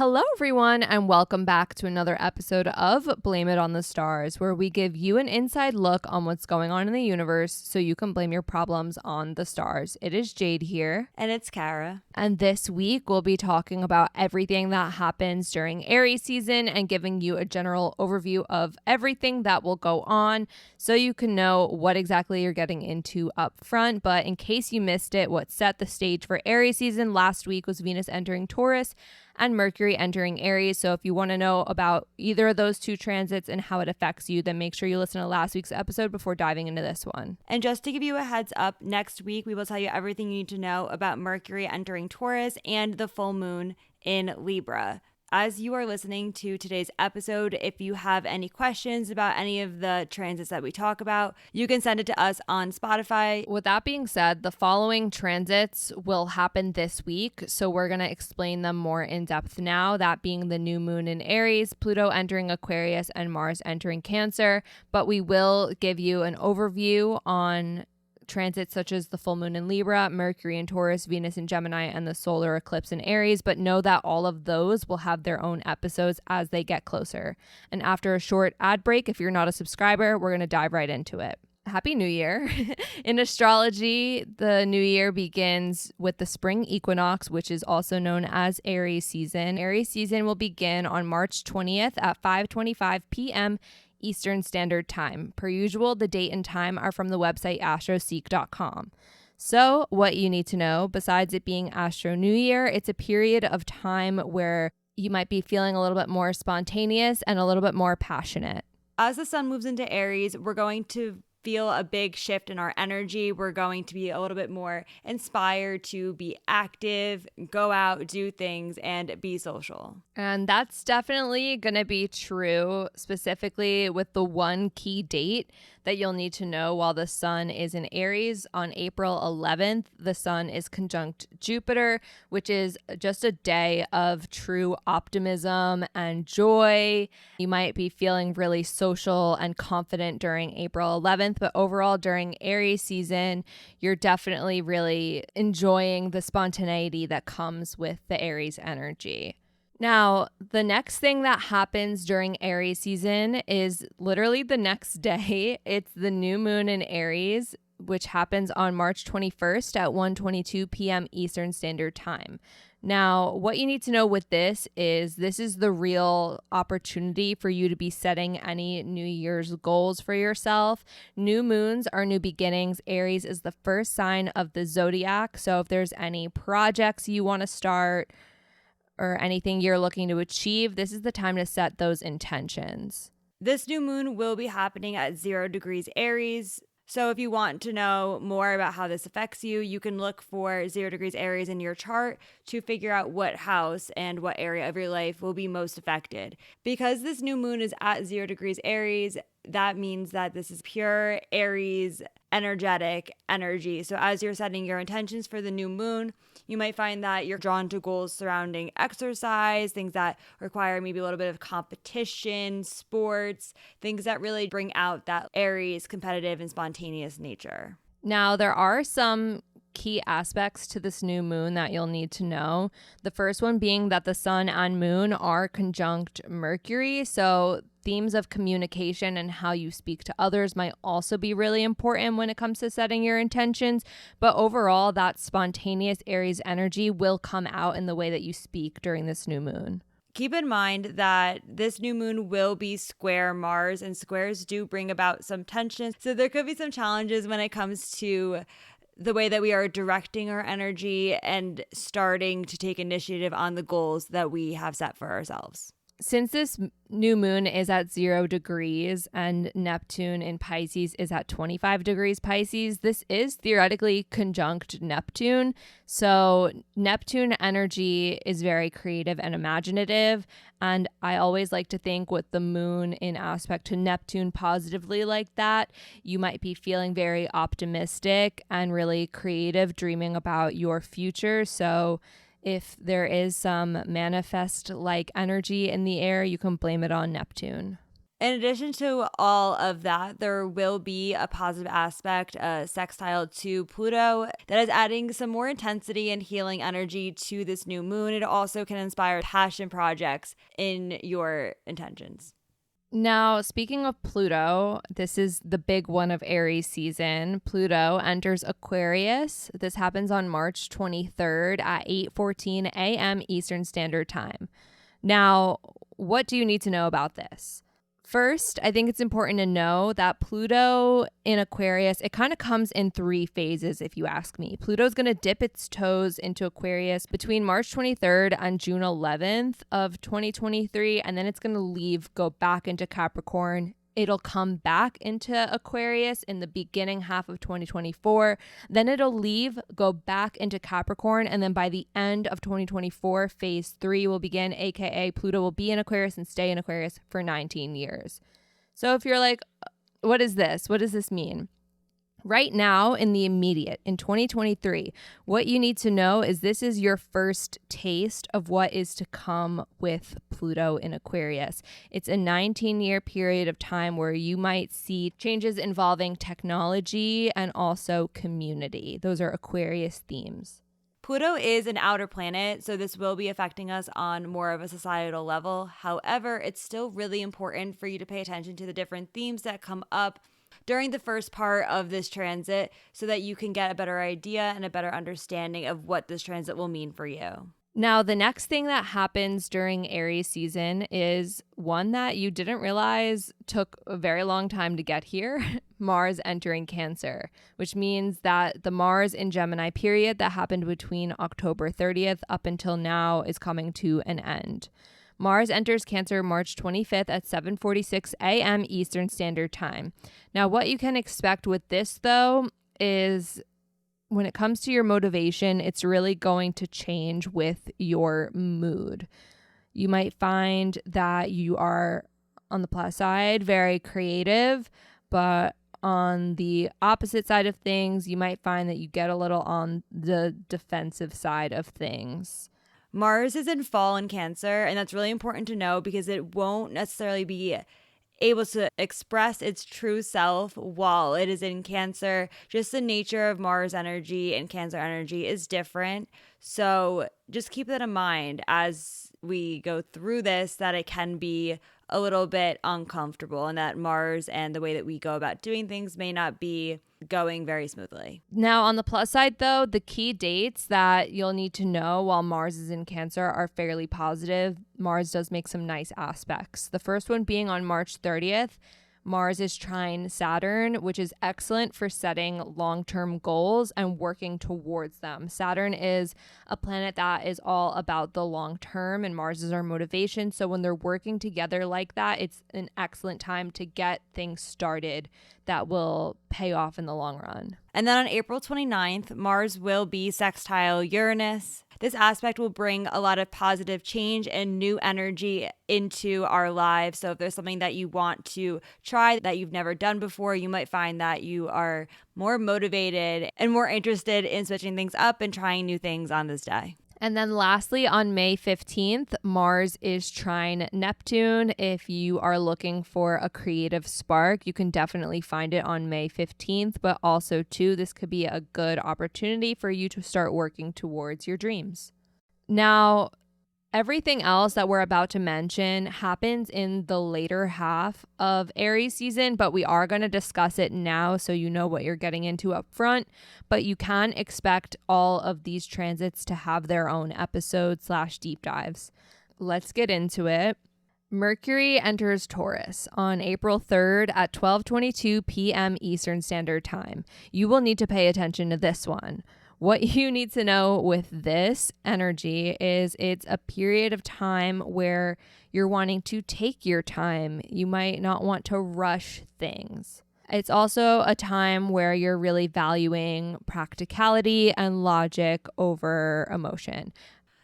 Hello, everyone, and welcome back to another episode of Blame It on the Stars, where we give you an inside look on what's going on in the universe so you can blame your problems on the stars. It is Jade here. And it's Kara. And this week, we'll be talking about everything that happens during Aries season and giving you a general overview of everything that will go on so you can know what exactly you're getting into up front. But in case you missed it, what set the stage for Aries season last week was Venus entering Taurus and Mercury entering Aries. So if you want to know about either of those two transits and how it affects you, then make sure you listen to last week's episode before diving into this one. And just to give you a heads up, next week we will tell you everything you need to know about Mercury entering Taurus and the full moon in Libra. As you are listening to today's episode, if you have any questions about any of the transits that we talk about, you can send it to us on Spotify. With that being said, the following transits will happen this week, so we're going to explain them more in depth now, that being the new moon in Aries, Pluto entering Aquarius, and Mars entering Cancer. But we will give you an overview on transits such as the full moon in Libra, Mercury in Taurus, Venus in Gemini, and the solar eclipse in Aries, but know that all of those will have their own episodes as they get closer. And after a short ad break, if you're not a subscriber, we're going to dive right into it. Happy New Year. In astrology, the new year begins with the Spring Equinox, which is also known as Aries season. Aries season will begin on March 20th at 5:25 p.m. Eastern Standard Time. Per usual, the date and time are from the website astroseek.com. So what you need to know, besides it being Astro New Year, it's a period of time where you might be feeling a little bit more spontaneous and a little bit more passionate. As the sun moves into Aries, we're going to feel a big shift in our energy. We're going to be a little bit more inspired to be active, go out, do things, and be social. And that's definitely going to be true, specifically with the one key date that you'll need to know while the sun is in Aries. On April 11th, the sun is conjunct Jupiter, which is just a day of true optimism and joy. You might be feeling really social and confident during April 11th, but overall during Aries season, you're definitely really enjoying the spontaneity that comes with the Aries energy. Now, the next thing that happens during Aries season is literally the next day. It's the new moon in Aries, which happens on March 21st at 1:22 p.m. Eastern Standard Time. Now, what you need to know with this is the real opportunity for you to be setting any New Year's goals for yourself. New moons are new beginnings. Aries is the first sign of the zodiac. So if there's any projects you want to start or anything you're looking to achieve, this is the time to set those intentions. This new moon will be happening at 0 degrees Aries. So if you want to know more about how this affects you, you can look for 0 degrees Aries in your chart to figure out what house and what area of your life will be most affected. Because this new moon is at 0 degrees Aries, that means that this is pure Aries energetic energy. So as you're setting your intentions for the new moon, you might find that you're drawn to goals surrounding exercise, things that require maybe a little bit of competition, sports, things that really bring out that Aries competitive and spontaneous nature. Now, there are some key aspects to this new moon that you'll need to know. The first one being that the sun and moon are conjunct Mercury. So themes of communication and how you speak to others might also be really important when it comes to setting your intentions. But overall, that spontaneous Aries energy will come out in the way that you speak during this new moon. Keep in mind that this new moon will be square Mars, and squares do bring about some tension. So there could be some challenges when it comes to the way that we are directing our energy and starting to take initiative on the goals that we have set for ourselves. Since this new moon is at 0 degrees and Neptune in Pisces is at 25 degrees Pisces, this is theoretically conjunct Neptune. So Neptune energy is very creative and imaginative. And I always like to think with the moon in aspect to Neptune positively like that, you might be feeling very optimistic and really creative, dreaming about your future. So if there is some manifest-like energy in the air, you can blame it on Neptune. In addition to all of that, there will be a positive aspect, a sextile to Pluto, that is adding some more intensity and healing energy to this new moon. It also can inspire passion projects in your intentions. Now, speaking of Pluto, this is the big one of Aries season. Pluto enters Aquarius. This happens on March 23rd at 8:14 a.m. Eastern Standard Time. Now, what do you need to know about this? First, I think it's important to know that Pluto in Aquarius, it kind of comes in 3 phases, if you ask me. Pluto's going to dip its toes into Aquarius between March 23rd and June 11th of 2023, and then it's going to go back into Capricorn. It'll come back into Aquarius in the beginning half of 2024. Then it'll go back into Capricorn. And then by the end of 2024, phase 3 will begin, aka Pluto will be in Aquarius and stay in Aquarius for 19 years. So if you're like, what is this? What does this mean? Right now, in the immediate, in 2023, what you need to know is this is your first taste of what is to come with Pluto in Aquarius. It's a 19-year period of time where you might see changes involving technology and also community. Those are Aquarius themes. Pluto is an outer planet, so this will be affecting us on more of a societal level. However, it's still really important for you to pay attention to the different themes that come up during the first part of this transit so that you can get a better idea and a better understanding of what this transit will mean for you. Now, the next thing that happens during Aries season is one that you didn't realize took a very long time to get here, Mars entering Cancer, which means that the Mars in Gemini period that happened between October 30th up until now is coming to an end. Mars enters Cancer March 25th at 7:46 a.m. Eastern Standard Time. Now, what you can expect with this, though, is when it comes to your motivation, it's really going to change with your mood. You might find that you are, on the plus side, very creative, but on the opposite side of things, you might find that you get a little on the defensive side of things. Mars is in fall in Cancer, and that's really important to know because it won't necessarily be able to express its true self while it is in Cancer. Just the nature of Mars energy and Cancer energy is different. So just keep that in mind as we go through this, that it can be a little bit uncomfortable and that Mars and the way that we go about doing things may not be going very smoothly. Now, on the plus side, though, the key dates that you'll need to know while Mars is in Cancer are fairly positive. Mars does make some nice aspects. The first one being on March 30th. Mars is trine Saturn, which is excellent for setting long-term goals and working towards them. Saturn is a planet that is all about the long term, and Mars is our motivation. So when they're working together like that, it's an excellent time to get things started that will pay off in the long run. And then on April 29th, Mars will be sextile Uranus. This aspect will bring a lot of positive change and new energy into our lives. So if there's something that you want to try that you've never done before, you might find that you are more motivated and more interested in switching things up and trying new things on this day. And then lastly, on May 15th, Mars is trine Neptune. If you are looking for a creative spark, you can definitely find it on May 15th. But also, too, this could be a good opportunity for you to start working towards your dreams. Now, everything else that we're about to mention happens in the later half of Aries season, but we are going to discuss it now so you know what you're getting into up front. But you can expect all of these transits to have their own episodes/deep dives. Let's get into it. Mercury enters Taurus on April 3rd at 12:22 p.m. Eastern Standard Time. You will need to pay attention to this one. What you need to know with this energy is it's a period of time where you're wanting to take your time. You might not want to rush things. It's also a time where you're really valuing practicality and logic over emotion.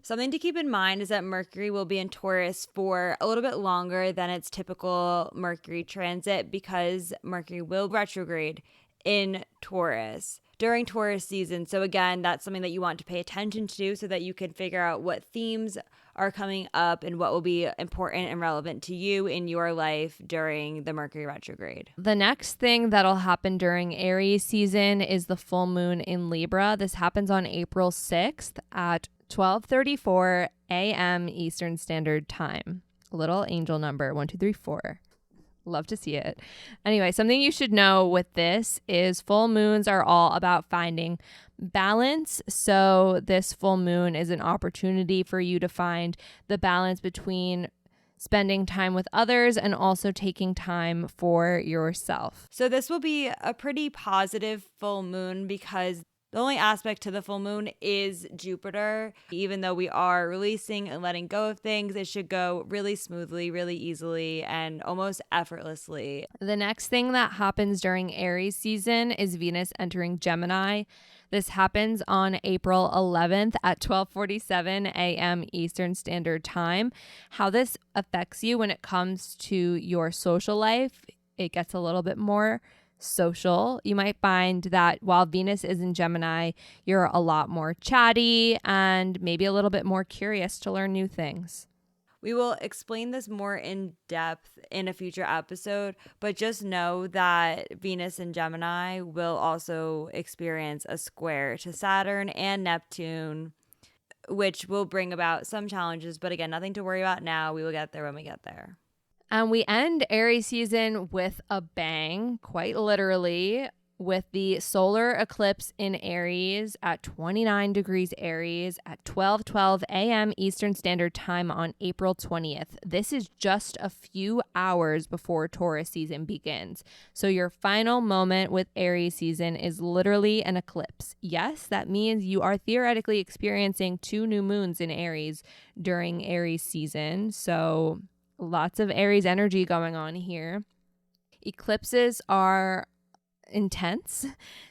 Something to keep in mind is that Mercury will be in Taurus for a little bit longer than its typical Mercury transit because Mercury will retrograde in Taurus during Taurus season. So again, that's something that you want to pay attention to so that you can figure out what themes are coming up and what will be important and relevant to you in your life during the Mercury retrograde. The next thing that'll happen during Aries season is the full moon in Libra. This happens on April 6th at 12:34 a.m. Eastern Standard Time. A little angel number, 1234. Love to see it. Anyway, something you should know with this is full moons are all about finding balance. So this full moon is an opportunity for you to find the balance between spending time with others and also taking time for yourself. So this will be a pretty positive full moon because the only aspect to the full moon is Jupiter. Even though we are releasing and letting go of things, it should go really smoothly, really easily, and almost effortlessly. The next thing that happens during Aries season is Venus entering Gemini. This happens on April 11th at 12:47 a.m. Eastern Standard Time. How this affects you when it comes to your social life, it gets a little bit more social. You might find that while Venus is in Gemini, you're a lot more chatty and maybe a little bit more curious to learn new things. We will explain this more in depth in a future episode, but just know that Venus and Gemini will also experience a square to Saturn and Neptune, which will bring about some challenges. But again, nothing to worry about now. We will get there when we get there. And we end Aries season with a bang, quite literally, with the solar eclipse in Aries at 29 degrees Aries at 12:12 a.m. Eastern Standard Time on April 20th. This is just a few hours before Taurus season begins. So your final moment with Aries season is literally an eclipse. Yes, that means you are theoretically experiencing 2 new moons in Aries during Aries season. So lots of Aries energy going on here. Eclipses are intense.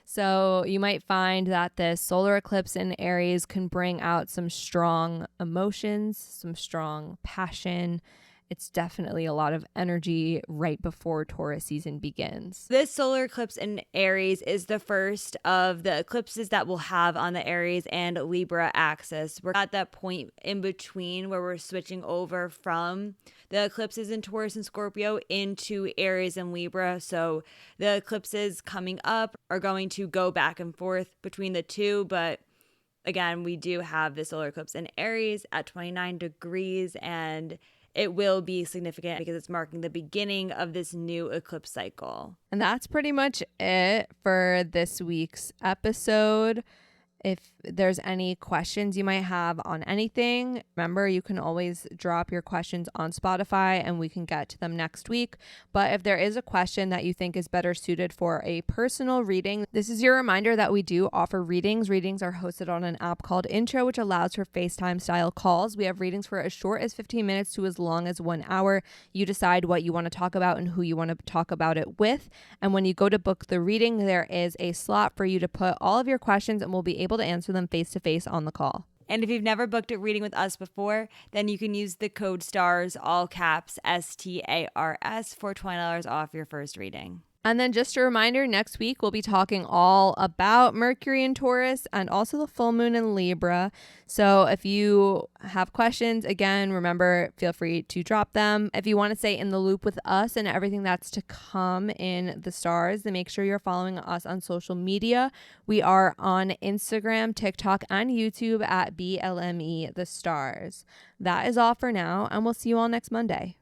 So you might find that this solar eclipse in Aries can bring out some strong emotions, some strong passion. It's definitely a lot of energy right before Taurus season begins. This solar eclipse in Aries is the first of the eclipses that we'll have on the Aries and Libra axis. We're at that point in between where we're switching over from the eclipses in Taurus and Scorpio into Aries and Libra. So the eclipses coming up are going to go back and forth between the two, but again, we do have the solar eclipse in Aries at 29 degrees, and it will be significant because it's marking the beginning of this new eclipse cycle. And that's pretty much it for this week's episode. If there's any questions you might have on anything, remember you can always drop your questions on Spotify and we can get to them next week. But if there is a question that you think is better suited for a personal reading, this is your reminder that we do offer readings. Readings are hosted on an app called Intro, which allows for FaceTime style calls. We have readings for as short as 15 minutes to as long as 1 hour. You decide what you want to talk about and who you want to talk about it with. And when you go to book the reading, there is a slot for you to put all of your questions and we'll be able to answer them face to face on the call. And if you've never booked a reading with us before, then you can use the code STARS, all caps, STARS, for $20 off your first reading. And then just a reminder, next week we'll be talking all about Mercury in Taurus and also the full moon in Libra. So if you have questions, again, remember, feel free to drop them. If you want to stay in the loop with us and everything that's to come in the stars, then make sure you're following us on social media. We are on Instagram, TikTok, and YouTube at BLME The Stars. That is all for now, and we'll see you all next Monday.